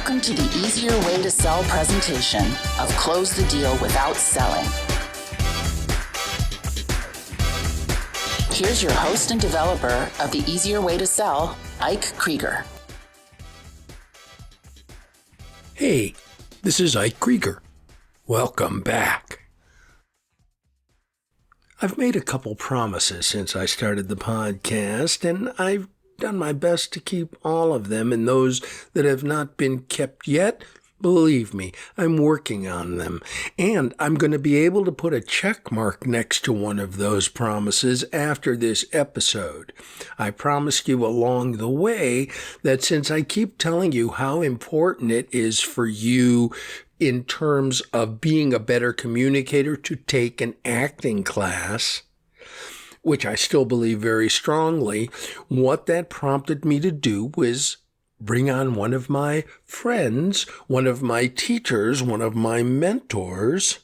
Welcome to the Easier Way to Sell presentation of Close the Deal Without Selling. Here's your host and developer of the Easier Way to Sell, Ike Krieger. Hey, this is Ike Krieger. Welcome back. I've made a couple promises since I started the podcast, and I've done my best to keep all of them, and those that have not been kept yet, believe me, I'm working on them. And I'm going to be able to put a check mark next to one of those promises after this episode. I promised you along the way that since I keep telling you how important it is for you in terms of being a better communicator to take an acting class, which I still believe very strongly, what that prompted me to do was bring on one of my friends, one of my teachers, one of my mentors,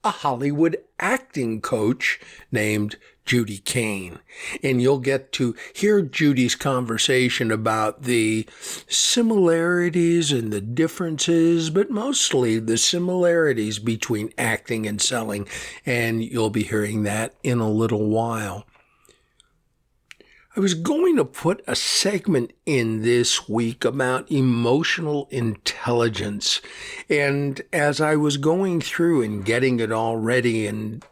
a Hollywood acting coach named Judy Kain. And you'll get to hear Judy's conversation about the similarities and the differences, but mostly the similarities between acting and selling. And you'll be hearing that in a little while. I was going to put a segment in this week about emotional intelligence. And as I was going through and getting it all ready and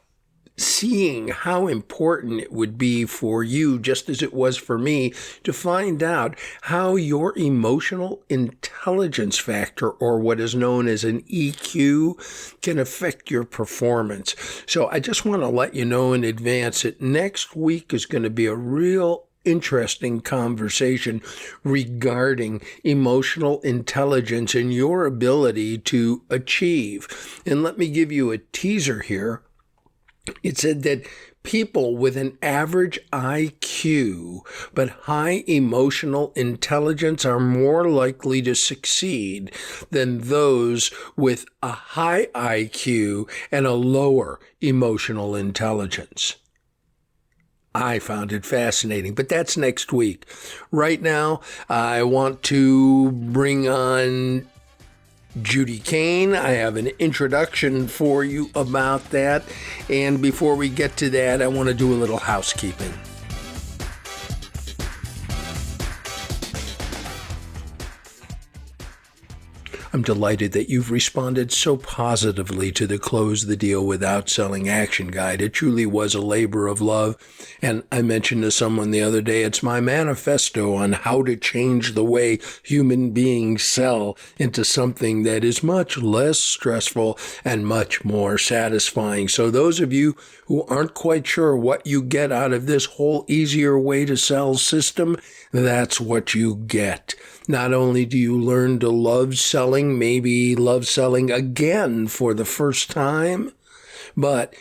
seeing how important it would be for you, just as it was for me, to find out how your emotional intelligence factor, or what is known as an EQ, can affect your performance. So I just want to let you know in advance that next week is going to be a real interesting conversation regarding emotional intelligence and your ability to achieve. And let me give you a teaser here. It said that people with an average IQ but high emotional intelligence are more likely to succeed than those with a high IQ and a lower emotional intelligence. I found it fascinating, but that's next week. Right now, I want to bring on Judy Kain. I have an introduction for you about that. And before we get to that, I want to do a little housekeeping. I'm delighted that you've responded so positively to the Close the Deal Without Selling action guide. It truly was a labor of love. And I mentioned to someone the other day, it's my manifesto on how to change the way human beings sell into something that is much less stressful and much more satisfying. So those of you who aren't quite sure what you get out of this whole Easier Way to Sell system, that's what you get. Not only do you learn to love selling, maybe love selling again for the first time, but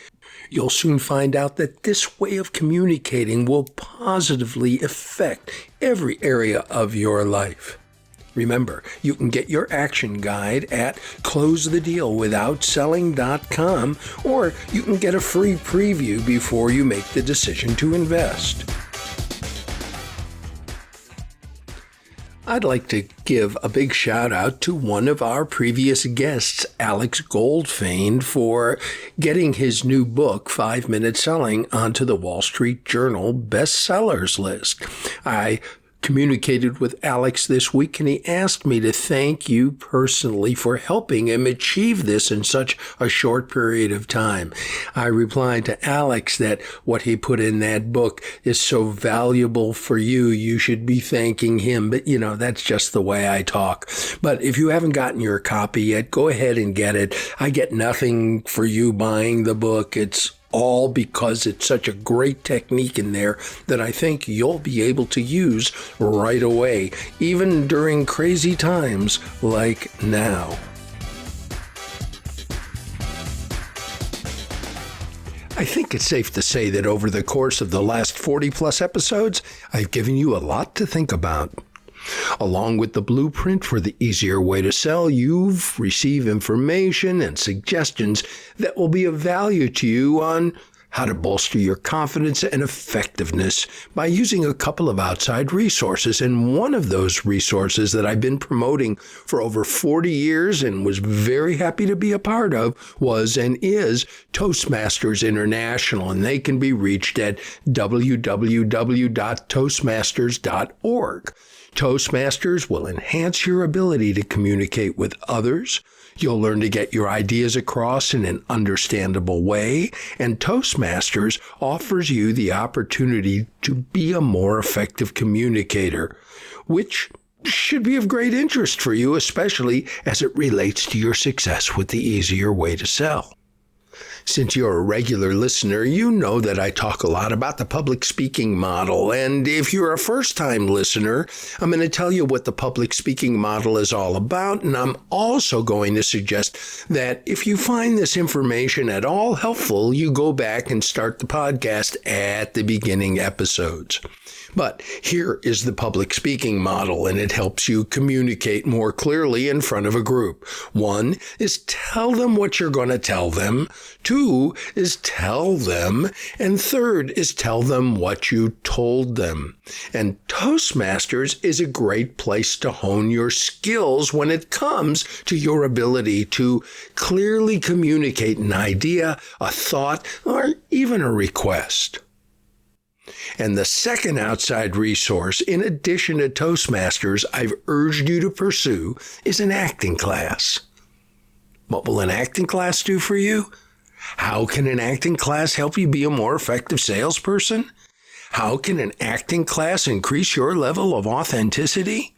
you'll soon find out that this way of communicating will positively affect every area of your life. Remember, you can get your action guide at closethedealwithoutselling.com, or you can get a free preview before you make the decision to invest. I'd like to give a big shout out to one of our previous guests, Alex Goldfein, for getting his new book, 5 Minute Selling, onto the Wall Street Journal bestsellers list. I communicated with Alex this week, and he asked me to thank you personally for helping him achieve this in such a short period of time. I replied to Alex that what he put in that book is so valuable for you, you should be thanking him. But, that's just the way I talk. But if you haven't gotten your copy yet, go ahead and get it. I get nothing for you buying the book. It's all because it's such a great technique in there that I think you'll be able to use right away, even during crazy times like now. I think it's safe to say that over the course of the last 40-plus episodes, I've given you a lot to think about. Along with the blueprint for the Easier Way to Sell, you've received information and suggestions that will be of value to you on how to bolster your confidence and effectiveness by using a couple of outside resources. And one of those resources that I've been promoting for over 40 years and was very happy to be a part of was and is Toastmasters International. And they can be reached at www.toastmasters.org. Toastmasters will enhance your ability to communicate with others. You'll learn to get your ideas across in an understandable way, and Toastmasters offers you the opportunity to be a more effective communicator, which should be of great interest for you, especially as it relates to your success with the easier way to sell. Since you're a regular listener, you know that I talk a lot about the public speaking model. And if you're a first-time listener, I'm going to tell you what the public speaking model is all about. And I'm also going to suggest that if you find this information at all helpful, you go back and start the podcast at the beginning episodes. But here is the public speaking model, and it helps you communicate more clearly in front of a group. 1 is tell them what you're going to tell them. 2 is tell them. And 3rd is tell them what you told them. And Toastmasters is a great place to hone your skills when it comes to your ability to clearly communicate an idea, a thought, or even a request. And the second outside resource, in addition to Toastmasters, I've urged you to pursue is an acting class. What will an acting class do for you? How can an acting class help you be a more effective salesperson? How can an acting class increase your level of authenticity?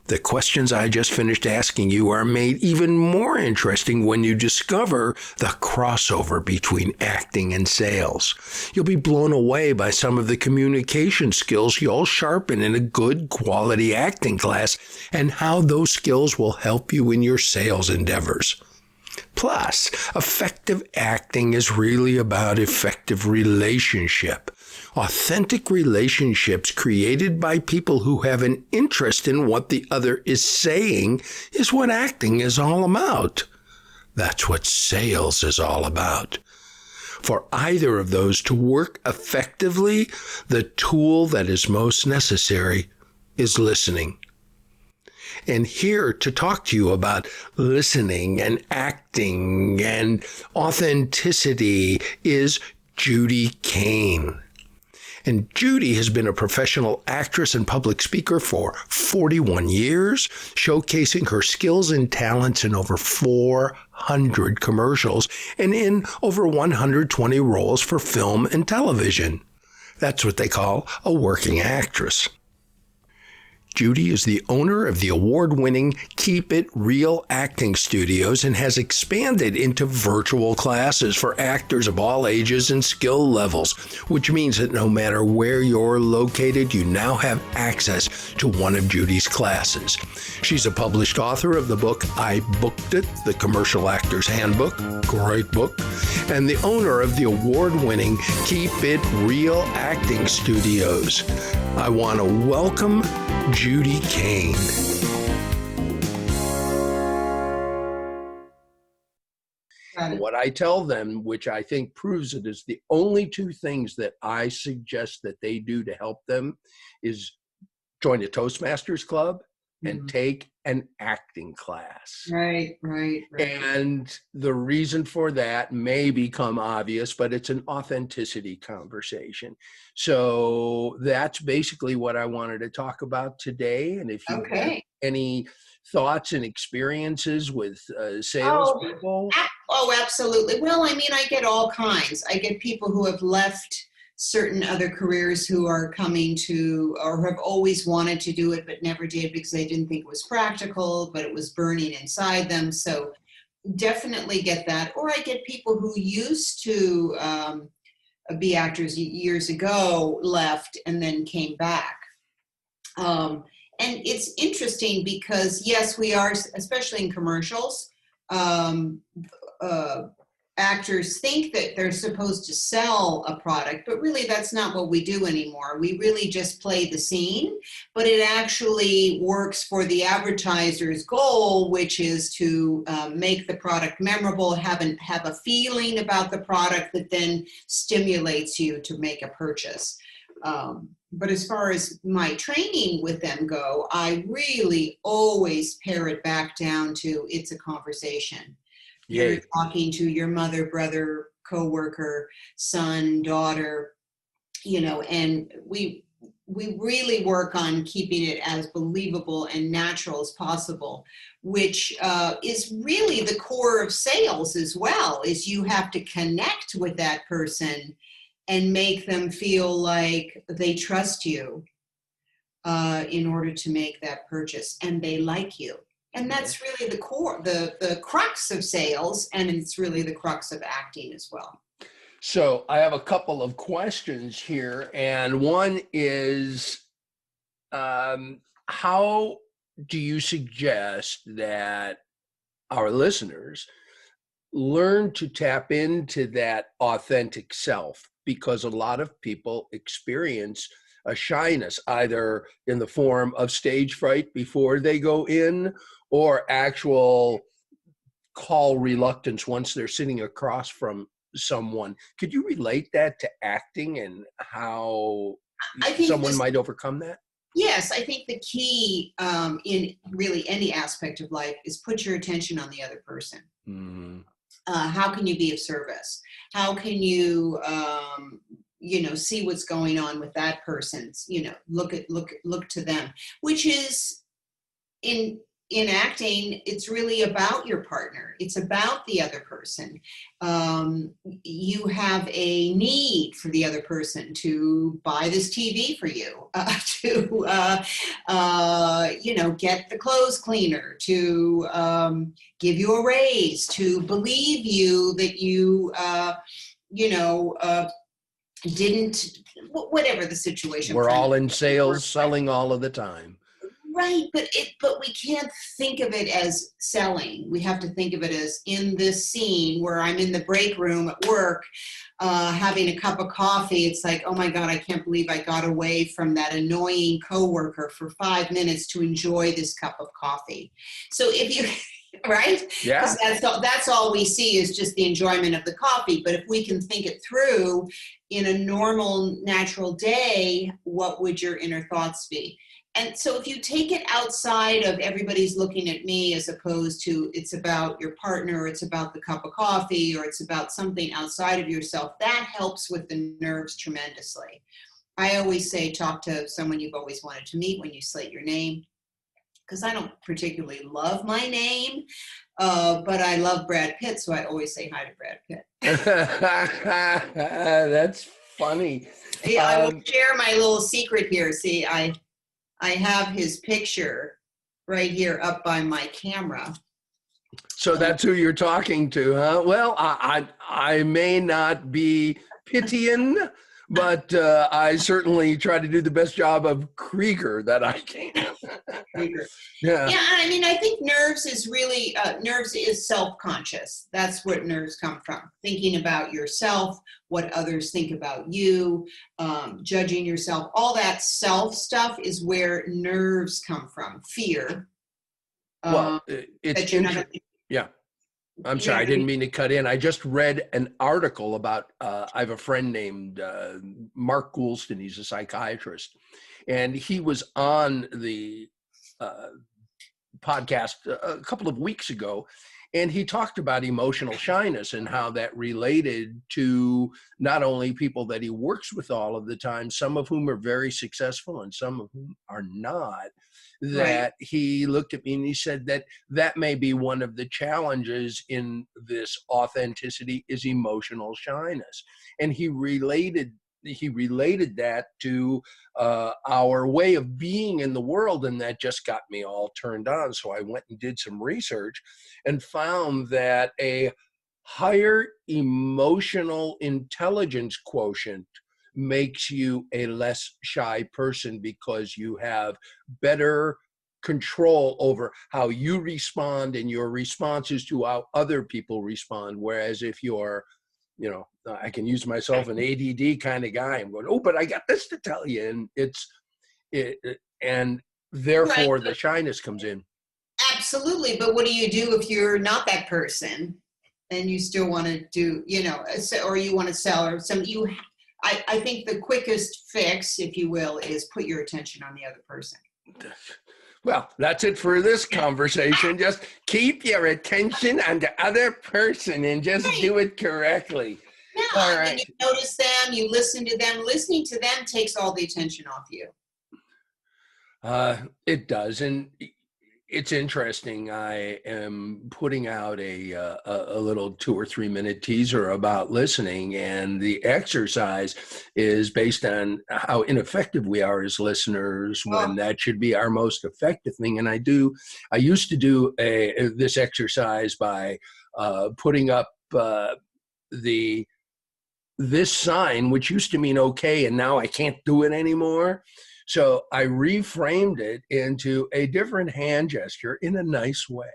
The questions I just finished asking you are made even more interesting when you discover the crossover between acting and sales. You'll be blown away by some of the communication skills you'll sharpen in a good quality acting class and how those skills will help you in your sales endeavors. Plus, effective acting is really about effective relationship. Authentic relationships created by people who have an interest in what the other is saying is what acting is all about. That's what sales is all about. For either of those to work effectively, the tool that is most necessary is listening. And here to talk to you about listening and acting and authenticity is Judy Kain. And Judy has been a professional actress and public speaker for 41 years, showcasing her skills and talents in over 400 commercials and in over 120 roles for film and television. That's what they call a working actress. Judy is the owner of the award-winning Keep It Real acting studios and has expanded into virtual classes for actors of all ages and skill levels, which means that no matter where you're located, you now have access to one of Judy's classes. She's a published author of the book I Booked It, The Commercial Actor's Handbook, great book, and the owner of the award-winning Keep It Real acting studios. I want to welcome Judy Kain. What I tell them, which I think proves it, is the only 2 things that I suggest that they do to help them is join a Toastmasters club and take an acting class. Right. And the reason for that may become obvious, but it's an authenticity conversation. So that's basically what I wanted to talk about today. And if you have any thoughts and experiences with salespeople. Oh, absolutely. Well, I mean, I get all kinds. I get people who have left certain other careers who are coming to or have always wanted to do it but never did because they didn't think it was practical, but it was burning inside them. So definitely get that. Or I get people who used to be actors years ago, left, and then came back. And it's interesting because, yes, we are, especially in commercials, actors think that they're supposed to sell a product, but really that's not what we do anymore. We really just play the scene, but it actually works for the advertiser's goal, which is to make the product memorable, have a feeling about the product that then stimulates you to make a purchase. But as far as my training with them go, I really always pare it back down to it's a conversation. You're talking to your mother, brother, coworker, son, daughter, and we really work on keeping it as believable and natural as possible, which is really the core of sales as well, is you have to connect with that person and make them feel like they trust you in order to make that purchase, and they like you. And that's really the core, the crux of sales, and it's really the crux of acting as well. So I have a couple of questions here, and one is, how do you suggest that our listeners learn to tap into that authentic self? Because a lot of people experience a shyness, either in the form of stage fright before they go in, or actual call reluctance once they're sitting across from someone. Could you relate that to acting and how someone might overcome that? Yes, I think the key in really any aspect of life is put your attention on the other person. Mm-hmm. How can you be of service? How can you, see what's going on with that person? Look to them, which is in acting, it's really about your partner. It's about the other person. You have a need for the other person to buy this TV for you, to get the clothes cleaner, to give you a raise, to believe you that you, didn't, whatever the situation. We're all in sales, selling all of the time. Right, but we can't think of it as selling. We have to think of it as in this scene where I'm in the break room at work, having a cup of coffee. It's like, oh my God, I can't believe I got away from that annoying coworker for 5 minutes to enjoy this cup of coffee. So if you, right? Yeah. That's all we see is just the enjoyment of the coffee. But if we can think it through in a normal, natural day, what would your inner thoughts be? And so if you take it outside of everybody's looking at me, as opposed to it's about your partner, or it's about the cup of coffee, or it's about something outside of yourself, that helps with the nerves tremendously. I always say, talk to someone you've always wanted to meet when you slate your name, because I don't particularly love my name, but I love Brad Pitt, so I always say hi to Brad Pitt. That's funny. Yeah, I will share my little secret here. See, I have his picture right here up by my camera. So that's who you're talking to, huh? Well, I may not be Pittian, but I certainly try to do the best job of Krieger that I can. Krieger. Yeah, I mean, I think nerves is really, nerves is self-conscious. That's what nerves come from. Thinking about yourself, what others think about you, judging yourself, all that self stuff is where nerves come from. Fear. Well, it's interesting. Yeah. I'm sorry, I didn't mean to cut in. I just read an article about, I have a friend named Mark Goulston. He's a psychiatrist. And he was on the podcast a couple of weeks ago. And he talked about emotional shyness and how that related to not only people that he works with all of the time, some of whom are very successful and some of whom are not, that he looked at me and he said that may be one of the challenges in this authenticity is emotional shyness. And he related that to our way of being in the world, and that just got me all turned on. So I went and did some research and found that a higher emotional intelligence quotient makes you a less shy person because you have better control over how you respond and your responses to how other people respond. Whereas if you're, I can use myself, an ADD kind of guy. I'm going, oh, but I got this to tell you. And and Right. therefore the shyness comes in. Absolutely. But what do you do if you're not that person and you still want to do, or you want to sell or I think the quickest fix, if you will, is put your attention on the other person. Well, that's it for this conversation. Just keep your attention on the other person and just do it correctly. Yeah, All and then right. you notice them, you listen to them. Listening to them takes all the attention off you. It does, and it's interesting. I am putting out a little 2 or 3 minute teaser about listening, and the exercise is based on how ineffective we are as listeners when that should be our most effective thing. And I used to do this exercise by putting up this sign, which used to mean okay, and now I can't do it anymore. So I reframed it into a different hand gesture in a nice way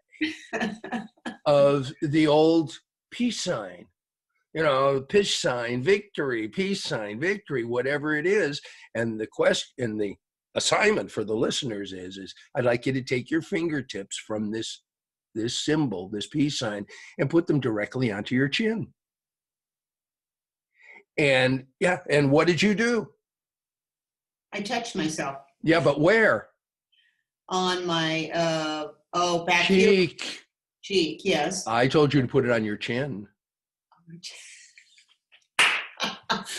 of the old peace sign, peace sign, victory, peace sign, victory, whatever it is. And the question, the assignment for the listeners is I'd like you to take your fingertips from this symbol, this peace sign, and put them directly onto your chin. And and what did you do? I touched myself. Yeah, but where? On my back cheek. Heel. Cheek, yes. I told you to put it on your chin.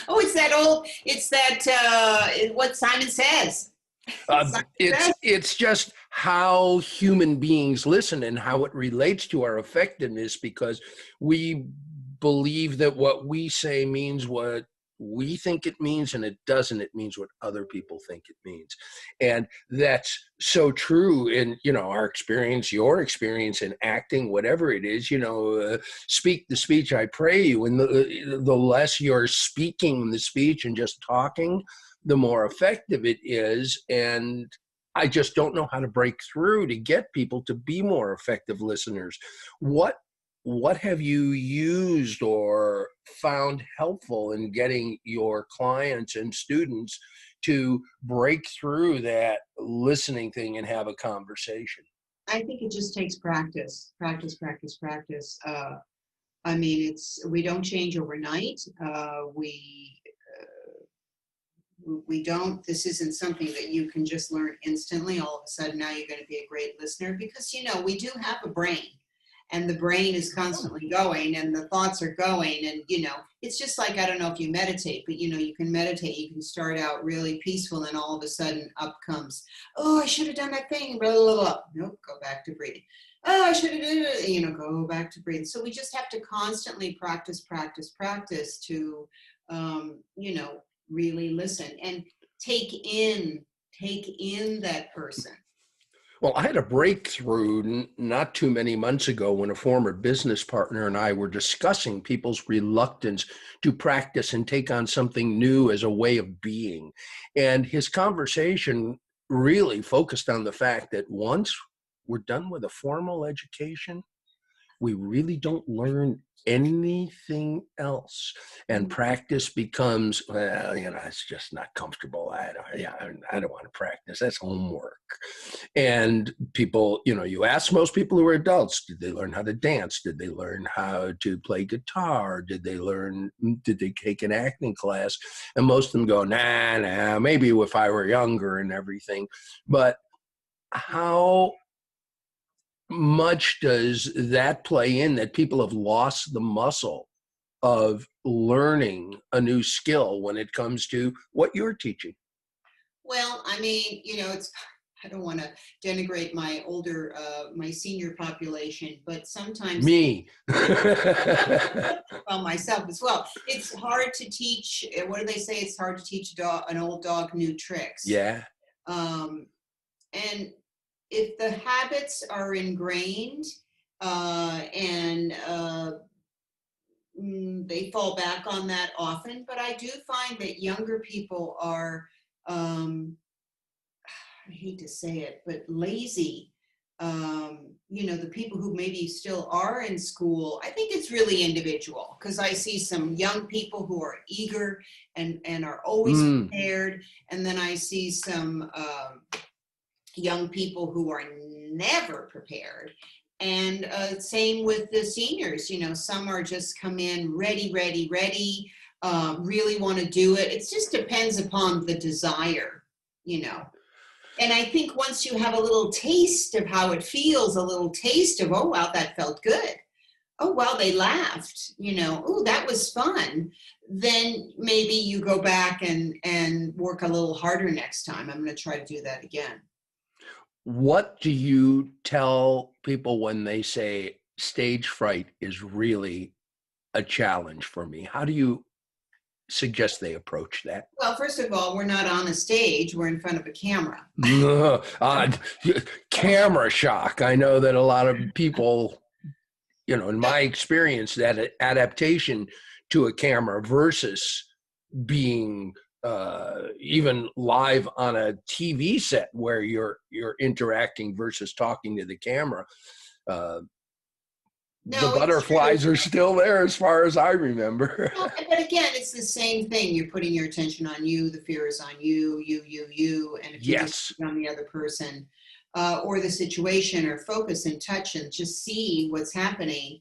Oh, it's that what Simon Says. It's just how human beings listen and how it relates to our effectiveness, because we believe that what we say means what we think it means, and it doesn't. It means what other people think it means. And that's so true in, our experience, your experience in acting, whatever it is, speak the speech I pray you. And the less you're speaking the speech and just talking, the more effective it is. And I just don't know how to break through to get people to be more effective listeners. What have you used or found helpful in getting your clients and students to break through that listening thing and have a conversation? I think it just takes practice. I mean, we don't change overnight. We don't, this isn't something that you can just learn instantly. All of a sudden now you're going to be a great listener, because, we do have a brain. And the brain is constantly going, and the thoughts are going, and it's just like, I don't know if you meditate, but you can meditate. You can start out really peaceful, and all of a sudden up comes, oh, I should have done that thing, blah, blah, blah. Nope, go back to breathing. Oh, I should have done it, go back to breathing. So we just have to constantly practice to really listen and take in that person. Well, I had a breakthrough not too many months ago when a former business partner and I were discussing people's reluctance to practice and take on something new as a way of being. And his conversation really focused on the fact that once we're done with a formal education, we really don't learn anything else, and practice becomes, well, it's just not comfortable. I don't want to practice. That's homework. And people, you ask most people who are adults, did they learn how to dance? Did they learn how to play guitar? Did they take an acting class? And most of them go, nah, maybe if I were younger and everything. But how much does that play in that people have lost the muscle of learning a new skill when it comes to what you're teaching? Well, I mean, I don't want to denigrate my my senior population, but sometimes Me. well, myself as well. It's hard to teach. What do they say? It's hard to teach an old dog new tricks. Yeah. And if the habits are ingrained and they fall back on that often, but I do find that younger people are I hate to say it, but lazy. The people who maybe still are in school, I think it's really individual, because I see some young people who are eager and are always Mm. prepared. And then I see some young people who are never prepared. And same with the seniors, some are just come in ready, ready, ready, really want to do it. It just depends upon the desire, you know. And I think once you have a little taste of how it feels, a little taste of, oh, wow, that felt good. Oh, wow, they laughed, oh, that was fun. Then maybe you go back and work a little harder next time. I'm going to try to do that again. What do you tell people when they say stage fright is really a challenge for me? How do you suggest they approach that? Well, first of all, we're not on a stage, we're in front of a camera. Camera shock. I know that a lot of people, in my experience, that adaptation to a camera versus being even live on a TV set where you're interacting versus talking to the camera. The No, it's true. butterflies are still there as far as I remember. Well, but again, it's the same thing. You're putting your attention on you. The fear is on you. And if you just Yes. put on the other person or the situation, or focus and touch and just see what's happening,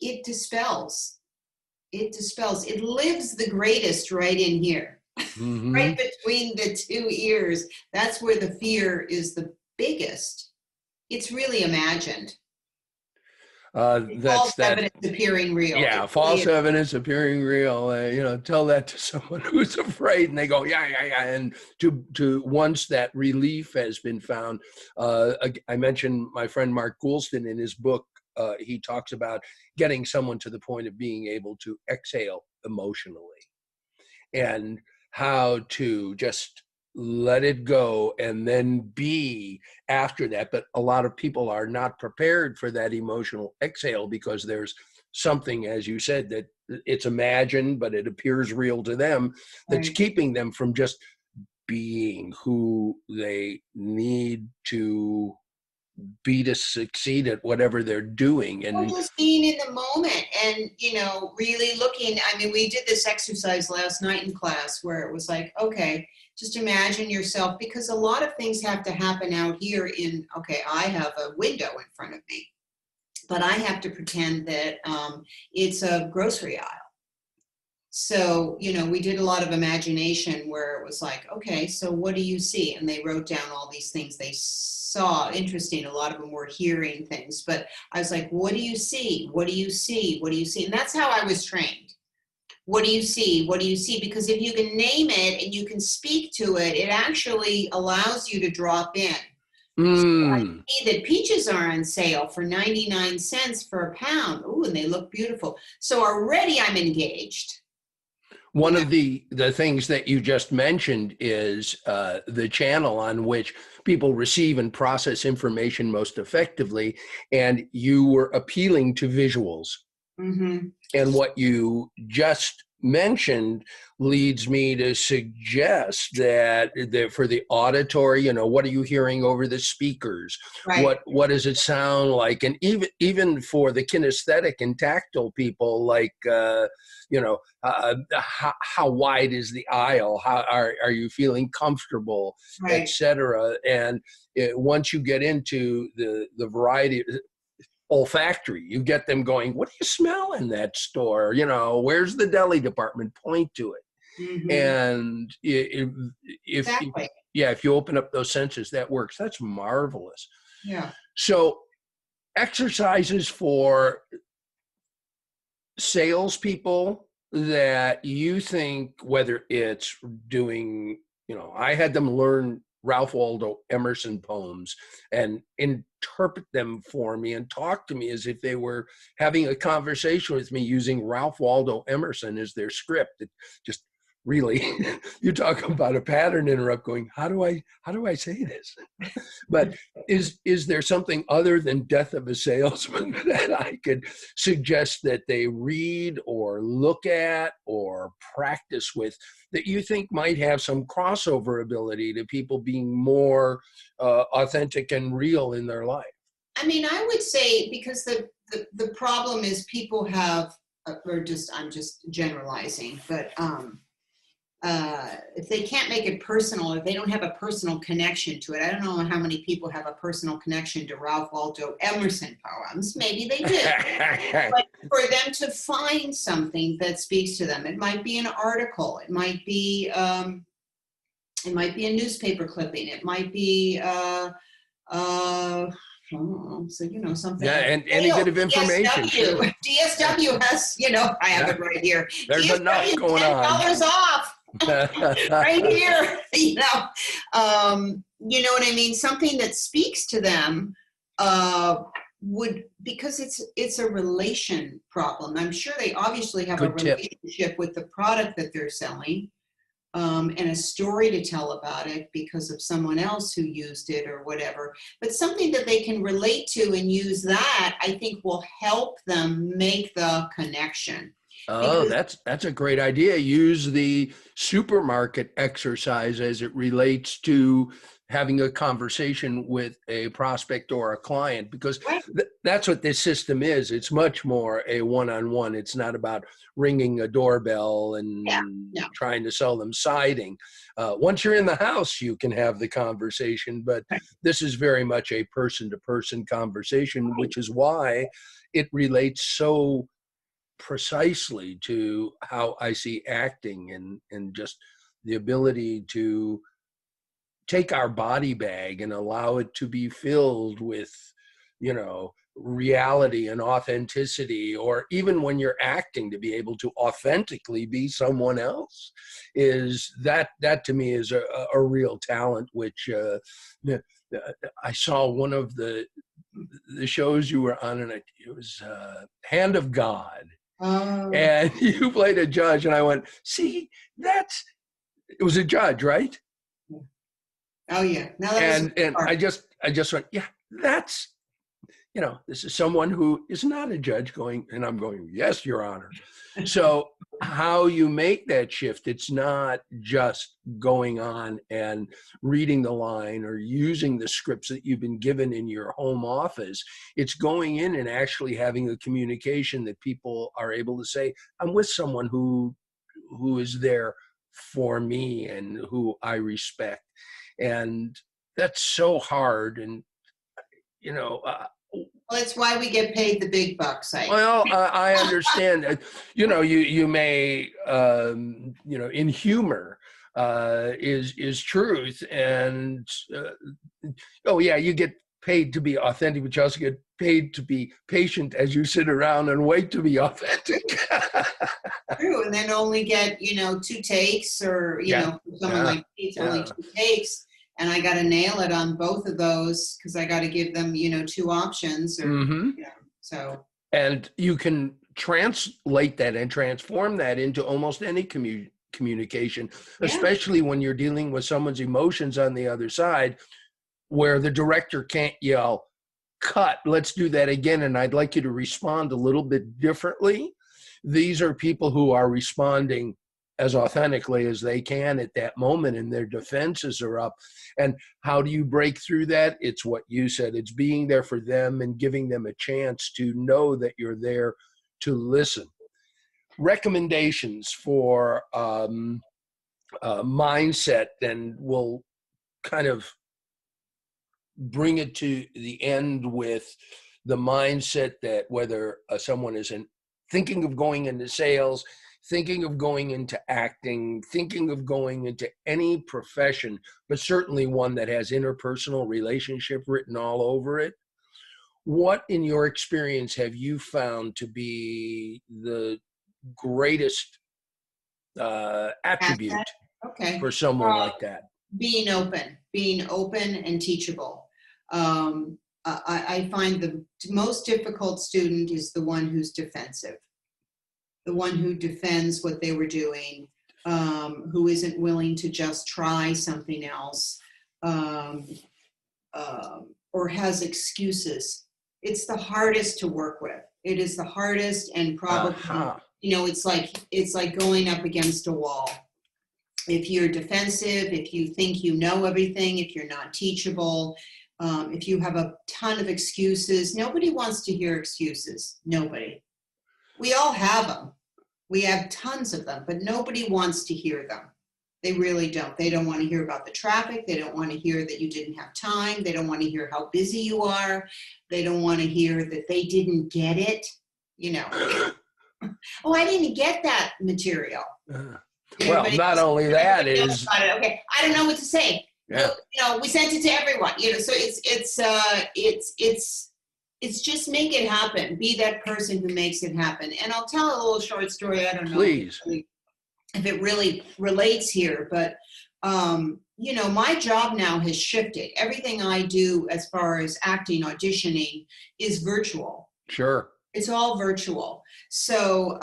it dispels. It dispels. It lives the greatest right in here, Mm-hmm. right between the two ears. That's where the fear is the biggest. It's really imagined. False That's that. evidence appearing real. Yeah, It really false is. evidence appearing real. Tell that to someone who's afraid, and they go, yeah, yeah, yeah. And to once that relief has been found, I mentioned my friend Mark Goulston in his book. He talks about getting someone to the point of being able to exhale emotionally, and how to just let it go and then be after that. But a lot of people are not prepared for that emotional exhale because there's something, as you said, that it's imagined, but it appears real to them, that's Right. keeping them from just being who they need to be to succeed at whatever they're doing. Or And just being in the moment and, really looking. I mean, we did this exercise last night in class where it was like, okay, just imagine yourself, because a lot of things have to happen out here okay, I have a window in front of me, but I have to pretend that it's a grocery aisle. So, we did a lot of imagination where it was like, okay, so what do you see? And they wrote down all these things they saw. Interesting. A lot of them were hearing things, but I was like, what do you see? What do you see? What do you see? And that's how I was trained. What do you see? What do you see? Because if you can name it and you can speak to it, it actually allows you to drop in. So I see that peaches are on sale for 99 cents for a pound. Ooh, and they look beautiful. So already I'm engaged. one of the things that you just mentioned is the channel on which people receive and process information most effectively, and you were appealing to visuals. Mm-hmm. And what you just mentioned leads me to suggest that for the auditory, what are you hearing over the speakers? Right. What does it sound like? And even for the kinesthetic and tactile people, like how wide is the aisle? How are you feeling comfortable, Right. etc. And once you get into the variety, olfactory, you get them going, what do you smell in that store? Where's the deli department? Point to it. Mm-hmm. And Exactly. if you open up those senses, that works. That's marvelous. Yeah. So exercises for salespeople that you think, whether it's doing, I had them learn Ralph Waldo Emerson poems and interpret them for me and talk to me as if they were having a conversation with me using Ralph Waldo Emerson as their script. It just really, you talk about a pattern interrupt going, how do I say this? But is there something other than death of a salesman that I could suggest that they read or look at or practice with that you think might have some crossover ability to people being more authentic and real in their life? I mean, I would say because the problem is people have, I'm just generalizing, but if they can't make it personal, if they don't have a personal connection to it, I don't know how many people have a personal connection to Ralph Waldo Emerson poems. Maybe they do. But for them to find something that speaks to them, it might be an article, it might be a newspaper clipping, it might be so something. Yeah, and any bit of information. DSW has, I have it right here. There's DSW, enough going $10 on. off. Right here. You know what I mean? Something that speaks to them because it's a relation problem. I'm sure they obviously have a relationship with the product that they're selling. And a story to tell about it because of someone else who used it or whatever. But something that they can relate to and use that, I think, will help them make the connection. Oh, that's a great idea. Use the supermarket exercise as it relates to having a conversation with a prospect or a client, because that's what this system is. It's much more a one-on-one. It's not about ringing a doorbell and trying to sell them siding. Once you're in the house, you can have the conversation, but this is very much a person-to-person conversation, which is why it relates so precisely to how I see acting and just the ability to take our body bag and allow it to be filled with, reality and authenticity, or even when you're acting to be able to authentically be someone else, is that to me is a real talent, which I saw one of the shows you were on, and it was Hand of God. And you played a judge, and I went, see, it was a judge, right? Oh yeah. Now and I just went, yeah, that's, this is someone who is not a judge going, and I'm going, yes, Your Honor. So how you make that shift, it's not just going on and reading the line or using the scripts that you've been given in your home office. It's going in and actually having a communication that people are able to say, I'm with someone who is there for me and who I respect. And that's so hard. And, well, it's why we get paid the big bucks. I understand. You may, in humor is truth, and you get paid to be authentic, but you also get paid to be patient as you sit around and wait to be authentic. True, and then only get 2 takes, or someone like me, it's only 2 takes. And I got to nail it on both of those because I got to give them, 2 options. So. And you can translate that and transform that into almost any communication, especially when you're dealing with someone's emotions on the other side, where the director can't yell, cut, let's do that again, and I'd like you to respond a little bit differently. These are people who are responding as authentically as they can at that moment, and their defenses are up. And how do you break through that? It's what you said. It's being there for them and giving them a chance to know that you're there to listen. Recommendations for mindset, then we'll kind of bring it to the end with the mindset that whether someone is thinking of going into sales, thinking of going into acting, thinking of going into any profession, but certainly one that has interpersonal relationship written all over it. What, in your experience, have you found to be the greatest attribute for someone like that? Being open and teachable. I find the most difficult student is the one who's defensive. The one who defends what they were doing. who isn't willing to just try something else, um, or has excuses. It's the hardest to work with. It is the hardest, and probably, Aha. it's like going up against a wall. If you're defensive, if you think you know everything, if you're not teachable, if you have a ton of excuses, nobody wants to hear excuses. Nobody. We all have them. We have tons of them, but nobody wants to hear them. They really don't. They don't want to hear about the traffic. They don't want to hear that you didn't have time. They don't want to hear how busy you are. They don't want to hear that they didn't get it. You know, oh, I didn't get that material. Well, not only that Everybody knows is, about it. Okay, I don't know what to say. yeah, We sent it to everyone. So it's just make it happen. Be that person who makes it happen. And I'll tell a little short story. I don't know please. if it really relates here, but my job now has shifted. Everything I do as far as acting, auditioning is virtual. Sure. It's all virtual. So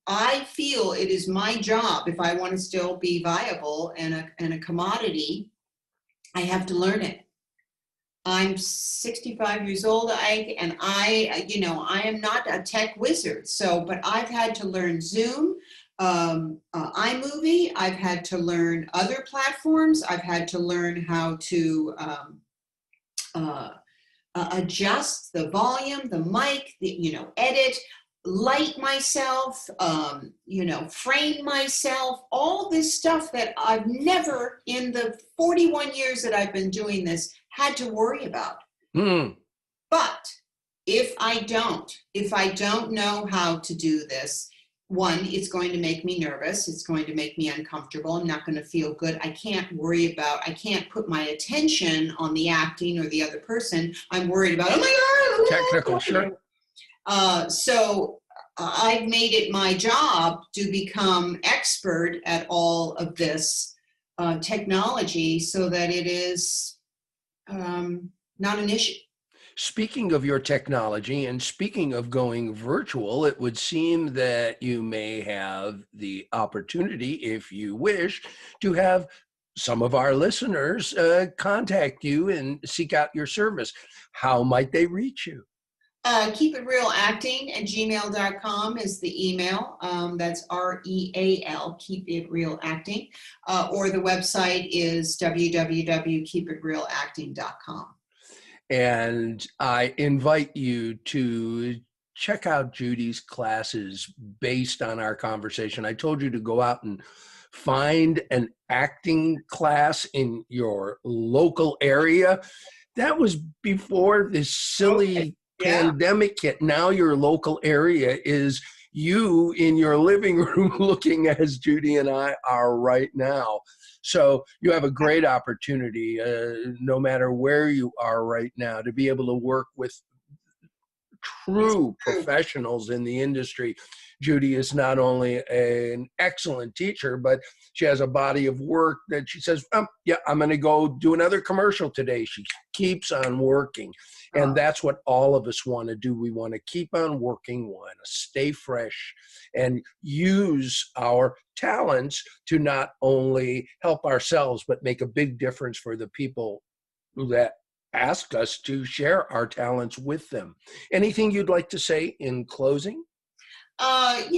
I feel it is my job, if I want to still be viable and a commodity, I have to learn it. I'm 65 years old, I am not a tech wizard. So, but I've had to learn Zoom, iMovie. I've had to learn other platforms. I've had to learn how to adjust the volume, the mic, edit, light myself, frame myself, all this stuff that I've never, in the 41 years that I've been doing this, had to worry about. But if I don't know how to do this, one, it's going to make me nervous. It's going to make me uncomfortable. I'm not going to feel good. I can't put my attention on the acting or the other person. I'm worried about, oh my God. Technical, sure. So I've made it my job to become expert at all of this technology so that it is not an issue. Speaking of your technology and speaking of going virtual, it would seem that you may have the opportunity, if you wish, to have some of our listeners contact you and seek out your service. How might they reach you? keepitrealacting@gmail.com is the email. That's REAL, Keep It Real Acting. Or the website is www.keepitrealacting.com. And I invite you to check out Judy's classes based on our conversation. I told you to go out and find an acting class in your local area. That was before this silly pandemic hit. Now your local area is you in your living room looking as Judy and I are right now. So you have a great opportunity, no matter where you are right now, to be able to work with true professionals in the industry. Judy is not only an excellent teacher, but she has a body of work that she says, I'm going to go do another commercial today. She keeps on working. And that's what all of us want to do. We want to keep on working, we want to stay fresh and use our talents to not only help ourselves, but make a big difference for the people that ask us to share our talents with them. Anything you'd like to say in closing? I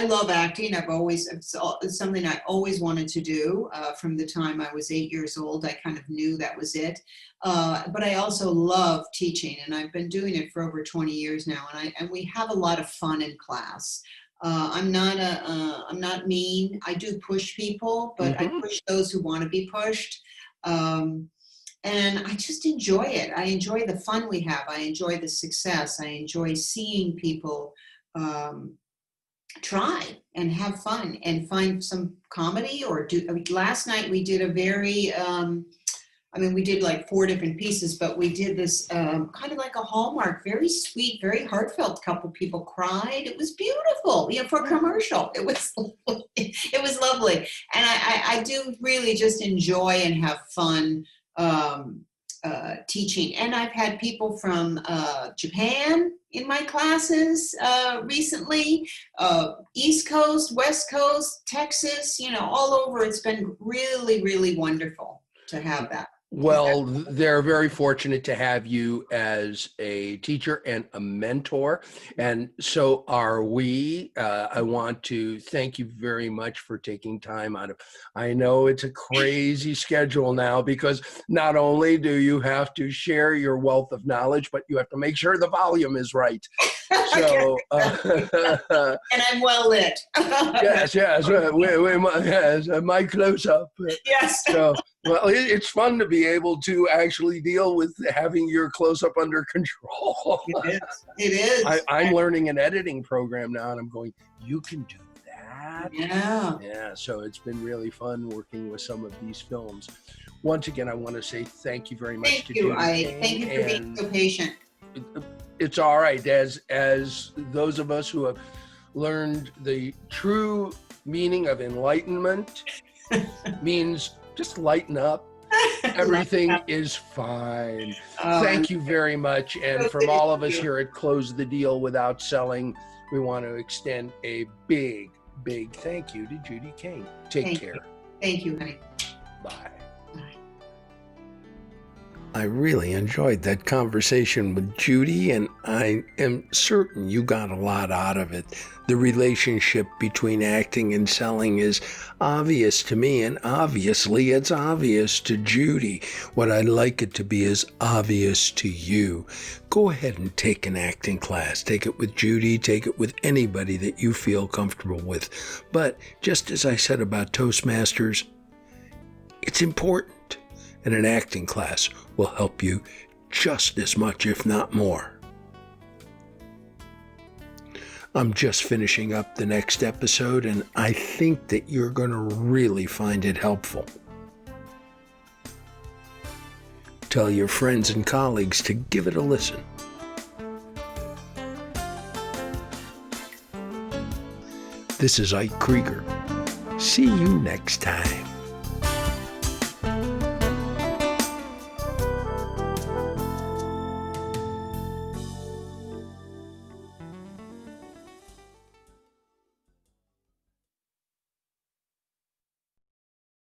love acting. It's something I always wanted to do. From the time I was 8 years old, I kind of knew that was it. But I also love teaching, and I've been doing it for over 20 years now. And we have a lot of fun in class. I'm not mean. I do push people, but I push those who want to be pushed. And I just enjoy it. I enjoy the fun we have. I enjoy the success. I enjoy seeing people try and have fun and find some comedy last night we did a very, we did like 4 different pieces, but we did this kind of like a Hallmark, very sweet, very heartfelt. Couple people cried. It was beautiful, for a commercial. It was lovely. And I do really just enjoy and have fun teaching. And I've had people from Japan in my classes recently, East Coast, West Coast, Texas, all over. It's been really, really wonderful to have that. Well, they're very fortunate to have you as a teacher and a mentor, and so are we. I want to thank you very much for taking time out of, I know it's a crazy schedule now, because not only do you have to share your wealth of knowledge, but you have to make sure the volume is right. So, and I'm well lit. yes, my close up. Yes. So, well, it's fun to be able to actually deal with having your close-up under control. It is. I'm learning an editing program now, and I'm going, you can do that? Yeah. Yeah, so it's been really fun working with some of these films. Once again, I want to say thank you very much Thank to you. Judy Kain, Thank you for being so patient. It's all right. As those of us who have learned the true meaning of enlightenment means just lighten up. Everything is fine. Thank you very much. And from all of us here at Close the Deal Without Selling, we want to extend a big, big thank you to Judy Kain. Take care. Thank you, honey. Bye. Bye. I really enjoyed that conversation with Judy, and I am certain you got a lot out of it. The relationship between acting and selling is obvious to me, and obviously it's obvious to Judy. What I'd like it to be is obvious to you. Go ahead and take an acting class. Take it with Judy. Take it with anybody that you feel comfortable with. But just as I said about Toastmasters, it's important. And an acting class will help you just as much, if not more. I'm just finishing up the next episode, and I think that you're going to really find it helpful. Tell your friends and colleagues to give it a listen. This is Ike Krieger. See you next time.